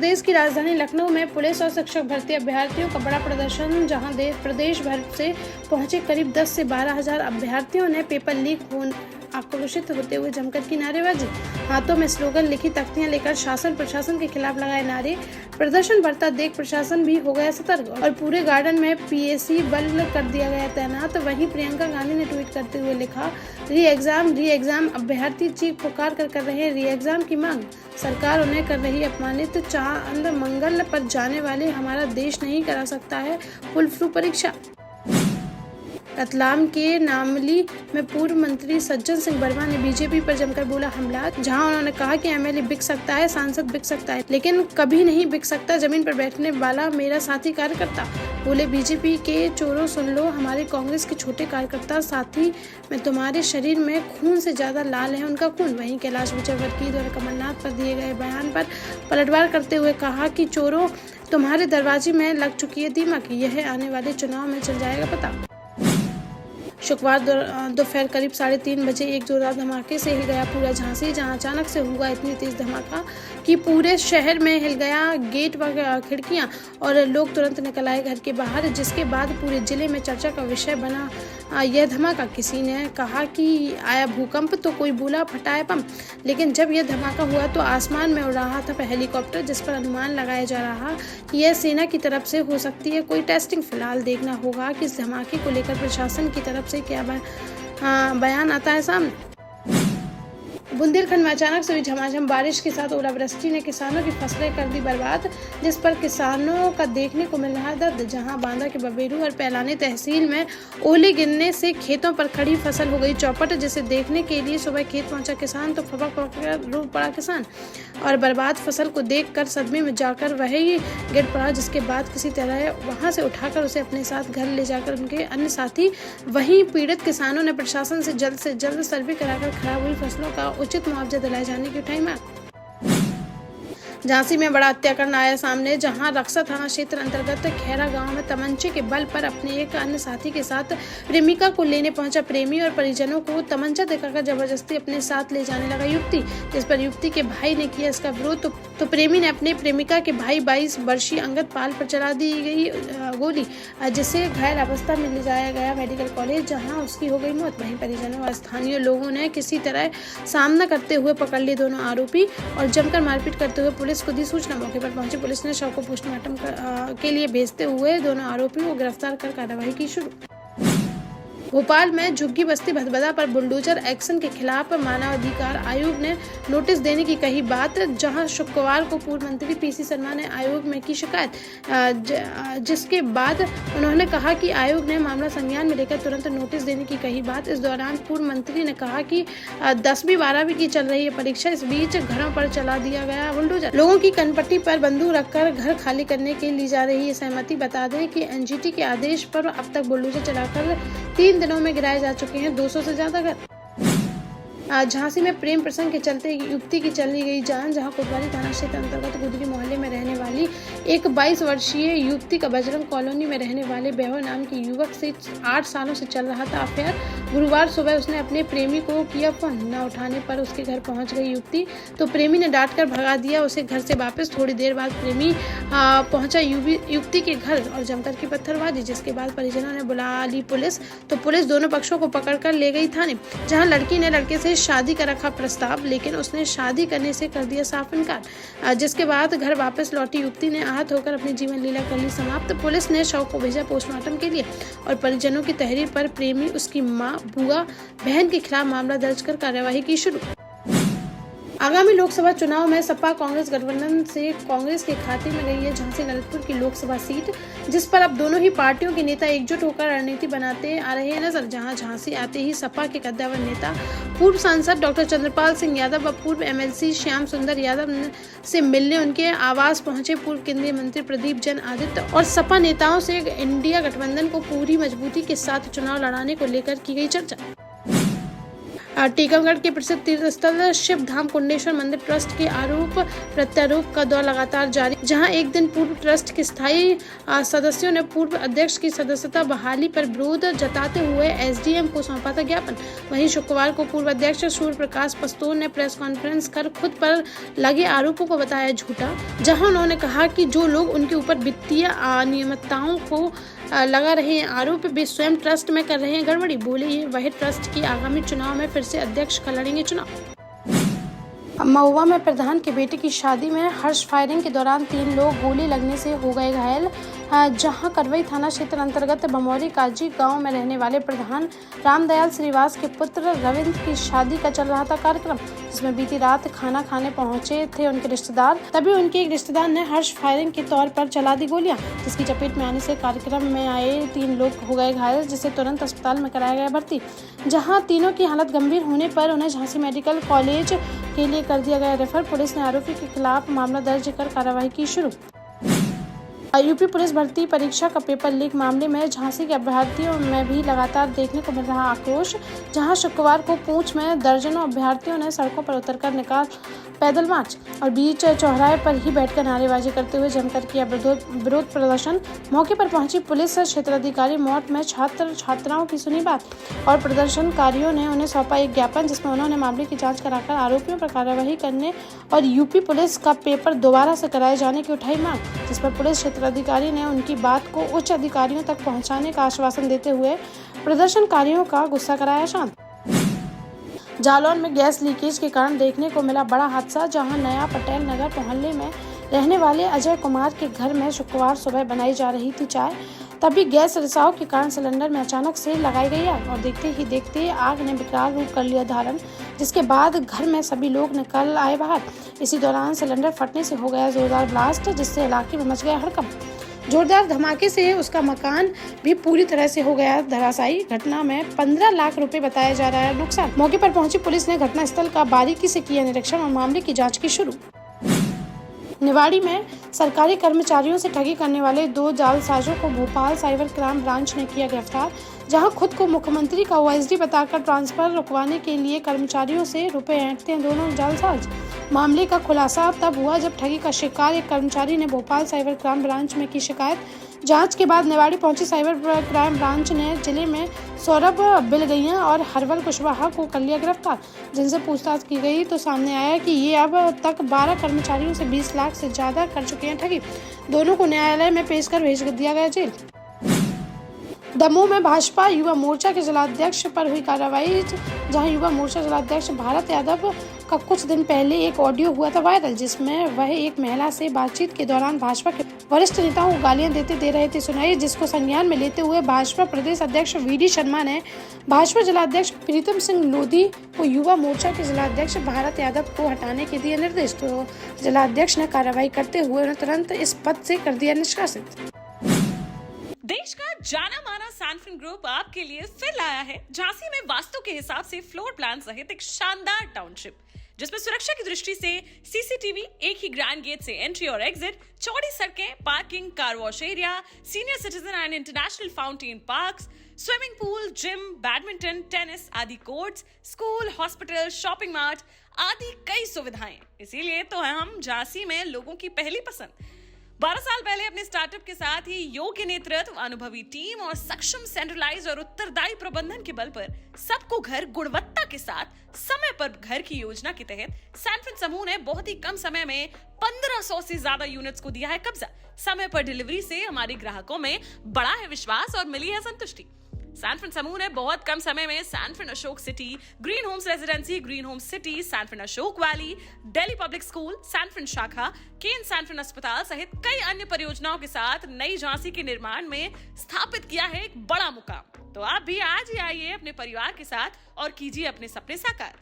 प्रदेश की राजधानी लखनऊ में पुलिस और शिक्षक भर्ती अभ्यर्थियों का बड़ा प्रदर्शन, जहां प्रदेश भर से पहुंचे करीब 10 से 12 हजार अभ्यर्थियों ने पेपर लीक आक्रोशित होते हुए जमकर की नारेबाजी, हाथों में स्लोगन, लिखी तख्तियां लेकर शासन प्रशासन के खिलाफ लगाए नारे। प्रदर्शन बढ़ता देख प्रशासन भी हो गया सतर्क और पूरे गार्डन में पीएसी बल कर दिया गया तैनात। वहीं प्रियंका गांधी ने ट्वीट करते हुए लिखा, री एग्जाम, अभ्यर्थी चीख पुकार कर रहे हैं री एग्जाम की मांग। सरकार उन्हें कर रही अपमानित, चांद मंगल पर जाने वाले हमारा देश नहीं करा सकता है फुल फ्लू परीक्षा। रतलाम के नामली में पूर्व मंत्री सज्जन सिंह वर्मा ने बीजेपी पर जमकर बोला हमला, जहां उन्होंने कहा कि एमएलए बिक सकता है, सांसद बिक सकता है, लेकिन कभी नहीं बिक सकता जमीन पर बैठने वाला मेरा साथी कार्यकर्ता। बोले, बीजेपी के चोरों सुन लो, हमारे कांग्रेस के छोटे कार्यकर्ता साथी में तुम्हारे शरीर में खून से ज्यादा लाल है उनका खून। वहीं कैलाश विजयवर्गीय द्वारा कमलनाथ पर दिए गए बयान पर पलटवार करते हुए कहा कि चोरों, तुम्हारे दरवाजे में लग चुकी है दीमक, यह आने वाले चुनाव में चल जाएगा पता। शुक्रवार दोपहर करीब 3:30 बजे एक जोरदार धमाके से हिल गया पूरा झांसी, जहां अचानक से हुआ इतनी तेज धमाका कि पूरे शहर में हिल गया गेट व खिड़कियां और लोग तुरंत निकल आए घर के बाहर, जिसके बाद पूरे जिले में चर्चा का विषय बना यह धमाका। किसी ने कहा कि आया भूकंप तो कोई बोला फटाए बम, लेकिन जब यह धमाका हुआ तो आसमान में उड़ रहा था हेलीकॉप्टर, जिस पर अनुमान लगाया जा रहा कि यह सेना की तरफ से हो सकती है कोई टेस्टिंग। फिलहाल देखना होगा कि इस धमाके को लेकर प्रशासन की तरफ से क्या बयान आता है सामने। बुंदेलखंड में अचानक से हुई झमाझम बारिश के साथ ओलावृष्टि ने किसानों की फसलें कर दी बर्बाद, जिस पर किसानों का देखने को मिल रहा दर्द। जहां बांदा के बबेरू और पैलानी तहसील में ओले गिरने से खेतों पर खड़ी फसल हो गई चौपट, जिसे देखने के लिए सुबह खेत पहुंचा किसान तो खबर रो पड़ा किसान और बर्बाद फसल को देखकर सदमे में जाकर वही गिर पड़ा, जिसके बाद किसी तरह वहां से उठाकर उसे अपने साथ घर ले जाकर उनके अन्य साथी। वहीं पीड़ित किसानों ने प्रशासन से जल्द सर्वे कराकर खराब हुई फसलों का उचित मुआवजा दिलाए जाने की उठाई मांग। झांसी में बड़ा हत्याकांड आया सामने, जहां रक्सा थाना क्षेत्र अंतर्गत खैरा गांव में तमंचे के बल पर अपने एक अन्य साथी के साथ प्रेमिका को लेने पहुंचा प्रेमी और परिजनों को तमंचा दिखाकर जबरदस्ती अपने साथ ले जाने लगा युवती, जिस पर युवती के भाई ने किया इसका विरोध तो प्रेमी ने अपने प्रेमिका के भाई 22 वर्षीय अंगद पाल पर चला दी गई गोली, जिसे घायल अवस्था में ले जाया गया मेडिकल कॉलेज, जहां उसकी हो गई मौत। वहीं परिजनों और स्थानीय लोगों ने किसी तरह सामना करते हुए पकड़ लिए दोनों आरोपी और जमकर मारपीट करते हुए पुलिस को दी सूचना। मौके पर पहुंची पुलिस ने शव को पोस्टमार्टम के लिए भेजते हुए दोनों आरोपियों को गिरफ्तार कर कार्रवाई की शुरू। भोपाल में झुग्गी बस्ती भदभदा पर बुलडोजर एक्शन के खिलाफ मानवाधिकार आयोग ने नोटिस देने की कही बात, जहां शुक्रवार को पूर्व मंत्री पीसी शर्मा ने आयोग में की शिकायत, जिसके बाद उन्होंने कहा कि आयोग ने मामला संज्ञान में लेकर तुरंत नोटिस देने की कही बात। इस दौरान पूर्व मंत्री ने कहा कि 10वीं 12वीं की चल रही है परीक्षा, इस बीच घरों पर चला दिया गया बुलडोजर, लोगों की कनपट्टी पर बंदूक रखकर घर खाली करने के ली जा रही है सहमति। बता दें कि एनजीटी के आदेश पर अब तक बुलडोजर चलाकर 3 दिनों में गिराए जा चुके हैं 200 से ज्यादा घर। झांसी में प्रेम प्रसंग के चलते युवती की चली गई जान, जहां कोतवाली थाना क्षेत्र अंतर्गत गुदरी मोहल्ले में रहने वाली एक 22 वर्षीय युवती का बजरंग कॉलोनी में रहने वाले वैभव नाम के युवक से 8 सालों से चल रहा था अफेयर। गुरुवार सुबह उसने अपने प्रेमी को किया फोन, न उठाने पर उसके घर पहुंच गई युवती तो प्रेमी ने डांट कर भगा दिया उसे घर से वापस। थोड़ी देर बाद प्रेमी पहुंचा युवती के घर और जमकर की पत्थरबाजी, जिसके बाद परिजनों ने बुला ली पुलिस तो पुलिस दोनों पक्षों को पकड़कर ले गई थाने, जहां लड़की ने लड़के से शादी का रखा प्रस्ताव, लेकिन उसने शादी करने से कर दिया साफ इनकार, जिसके बाद घर वापस लौटी युवती ने आहत होकर अपनी जीवन लीला कर ली समाप्त। पुलिस ने शव को भेजा पोस्टमार्टम के लिए और परिजनों की तहरीर पर प्रेमी, उसकी मां, बुआ, बहन के खिलाफ मामला दर्ज कर कार्यवाही की शुरू। आगामी लोकसभा चुनाव में सपा कांग्रेस गठबंधन से कांग्रेस के खाते में गई है झांसी ललितपुर की लोकसभा सीट, जिस पर अब दोनों ही पार्टियों के नेता एकजुट होकर रणनीति बनाते आ रहे हैं नजर। जहां झांसी आते ही सपा के कद्दावर नेता पूर्व सांसद डॉक्टर चंद्रपाल सिंह यादव व पूर्व एमएलसी श्याम सुंदर यादव से मिलने उनके आवास पहुंचे पूर्व केंद्रीय मंत्री प्रदीप जैन आदित्य और सपा नेताओं से इंडिया गठबंधन को पूरी मजबूती के साथ चुनाव लड़ाने को लेकर की गई चर्चा। टीकमगढ़ के प्रसिद्ध तीर्थ स्थल शिव धाम कुंडेश्वर मंदिर ट्रस्ट के आरोप प्रत्यारोप का दौर लगातार जारी, जहां एक दिन पूर्व ट्रस्ट के स्थायी सदस्यों ने पूर्व अध्यक्ष की सदस्यता बहाली पर विरोध जताते हुए एसडीएम को सौंपा था ज्ञापन। वहीं शुक्रवार को पूर्व अध्यक्ष सूर्य प्रकाश पस्तोर ने प्रेस कॉन्फ्रेंस कर खुद पर लगे आरोपों को बताया झूठा, जहां उन्होंने कहा कि जो लोग उनके ऊपर वित्तीय अनियमितताओं को लगा रहे हैं आरोप, वे स्वयं ट्रस्ट में कर रहे हैं गड़बड़ी। बोले ये वही ट्रस्ट की आगामी चुनाव में फिर से अध्यक्ष का लड़ेंगे चुनाव। महुआ में प्रधान के बेटे की शादी में हर्ष फायरिंग के दौरान 3 लोग गोली लगने से हो गए घायल। जहां करवई थाना क्षेत्र अंतर्गत बमौरी काजी गांव में रहने वाले प्रधान रामदयाल श्रीवास के पुत्र रविंद्र की शादी का चल रहा था कार्यक्रम, जिसमें बीती रात खाना खाने पहुंचे थे उनके रिश्तेदार। तभी उनके एक रिश्तेदार ने हर्ष फायरिंग के तौर पर चला दी गोलियां, जिसकी चपेट में आने से कार्यक्रम में आए 3 लोग हो गए घायल, जिसे तुरंत अस्पताल में कराया गया भर्ती। जहां तीनों की हालत गंभीर होने पर उन्हें झांसी मेडिकल कॉलेज के लिए कर दिया गया रेफर। पुलिस ने आरोपी के खिलाफ मामला दर्ज कर कार्रवाई की शुरू। यूपी पुलिस भर्ती परीक्षा का पेपर लीक मामले में झांसी के अभ्यर्थियों में भी लगातार देखने को मिल रहा आक्रोश, जहां शुक्रवार को पूंछ में दर्जनों अभ्यर्थियों ने सड़कों पर उतरकर निकाल पैदल मार्च और बीच चौराहे पर ही बैठकर नारेबाजी करते हुए जमकर किया विरोध प्रदर्शन। मौके पर पहुंची पुलिस क्षेत्राधिकारी मौत में छात्र छात्राओं की सुनी बात और प्रदर्शनकारियों ने उन्हें सौंपा एक ज्ञापन, जिसमें उन्होंने मामले की जांच कराकर आरोपियों पर कार्रवाई करने और यूपी पुलिस का पेपर दोबारा से कराए जाने की उठाई मांग, जिस पर पुलिस क्षेत्राधिकारी ने उनकी बात को उच्च अधिकारियों तक पहुंचाने का आश्वासन देते हुए प्रदर्शनकारियों का गुस्सा कराया शांत। जालौन में गैस लीकेज के कारण देखने को मिला बड़ा हादसा, जहां नया पटेल नगर मोहल्ले में रहने वाले अजय कुमार के घर में शुक्रवार सुबह बनाई जा रही थी चाय, तभी गैस रिसाव के कारण सिलेंडर में अचानक से लगाई गई आग और देखते ही देखते आग ने विकराल रूप कर लिया धारण, जिसके बाद घर में सभी लोग निकल आए बाहर। इसी दौरान सिलेंडर फटने से हो गया जोरदार ब्लास्ट, जिससे इलाके में मच गया हड़कंप। जोरदार धमाके से उसका मकान भी पूरी तरह से हो गया धराशायी। घटना में 15 लाख रुपए बताया जा रहा है नुकसान। मौके पर पहुंची पुलिस ने घटनास्थल का बारीकी से किया निरीक्षण और मामले की जांच की शुरू। निवाड़ी में सरकारी कर्मचारियों से ठगी करने वाले 2 जालसाजों को भोपाल साइबर क्राइम ब्रांच ने किया गिरफ्तार, जहां खुद को मुख्यमंत्री का ओएसडी बताकर ट्रांसफर रुकवाने के लिए कर्मचारियों से रुपए ऐंठते हैं दोनों जालसाज। मामले का खुलासा तब हुआ जब ठगी का शिकार एक कर्मचारी ने भोपाल साइबर क्राइम ब्रांच में की शिकायत। जांच के बाद निवाड़ी पहुंची साइबर क्राइम ब्रांच ने जिले में सौरभ बिलगैया और हरवल कुशवाहा को कर लिया गिरफ्तार, जिनसे पूछताछ की गई तो सामने आया कि ये अब तक 12 कर्मचारियों से 20 लाख से ज्यादा कर चुके हैं ठगी। दोनों को न्यायालय में पेश कर भेज दिया गया जेल। दमोह में भाजपा युवा मोर्चा के जिलाध्यक्ष पर हुई कार्रवाई, जहां युवा मोर्चा जिलाध्यक्ष भारत यादव का कुछ दिन पहले एक ऑडियो हुआ था वायरल, जिसमें वह एक महिला से बातचीत के दौरान भाजपा के वरिष्ठ नेताओं को गालियां दे रहे थे सुनाई, जिसको संज्ञान में लेते हुए भाजपा प्रदेश अध्यक्ष वीडी शर्मा ने भाजपा जिलाध्यक्ष प्रीतम सिंह लोधी को युवा मोर्चा के जिलाध्यक्ष भारत यादव को हटाने के दिए निर्देश। तो जिलाध्यक्ष ने कार्रवाई करते हुए उन्हें तुरंत इस पद से कर दिया निष्कासित। देश का जाना माना सैनफिन ग्रुप आपके लिए फिर लाया है झांसी में वास्तु के हिसाब से फ्लोर प्लान सहित एक शानदार टाउनशिप, जिसमें सुरक्षा की दृष्टि से सीसीटीवी, एक ही ग्रैंड गेट से एंट्री और एग्जिट, चौड़ी सड़कें, parking, car wash area, senior citizen and international fountain parks, swimming pool, gym, badminton, tennis आदि courts, school, hospital, shopping mart आदि कई सुविधाएं। इसीलिए तो हम झांसी में लोगों की पहली पसंद। 12 साल पहले अपने स्टार्टअप के साथ ही योग्य नेतृत्व, अनुभवी टीम और सक्षम सेंट्रलाइज और उत्तरदायी प्रबंधन के बल पर सबको घर गुणवत्ता के साथ समय पर घर की योजना के तहत सैनफिन समूह ने बहुत ही कम समय में 1500 से ज्यादा यूनिट्स को दिया है कब्जा। समय पर डिलीवरी से हमारे ग्राहकों में बड़ा है विश्वास और मिली है संतुष्टि। सैनफिन समूह ने बहुत कम समय में Sanfin Ashok city, green homes residency, green homes city, Sanfin Ashok valley, Delhi public school, Sanfin शाखा, केन सैनफिन अस्पताल सहित कई अन्य परियोजनाओं के साथ नई झांसी के निर्माण में स्थापित किया है एक बड़ा मुकाम। तो आप भी आज ही आइए अपने परिवार के साथ और कीजिए अपने सपने साकार।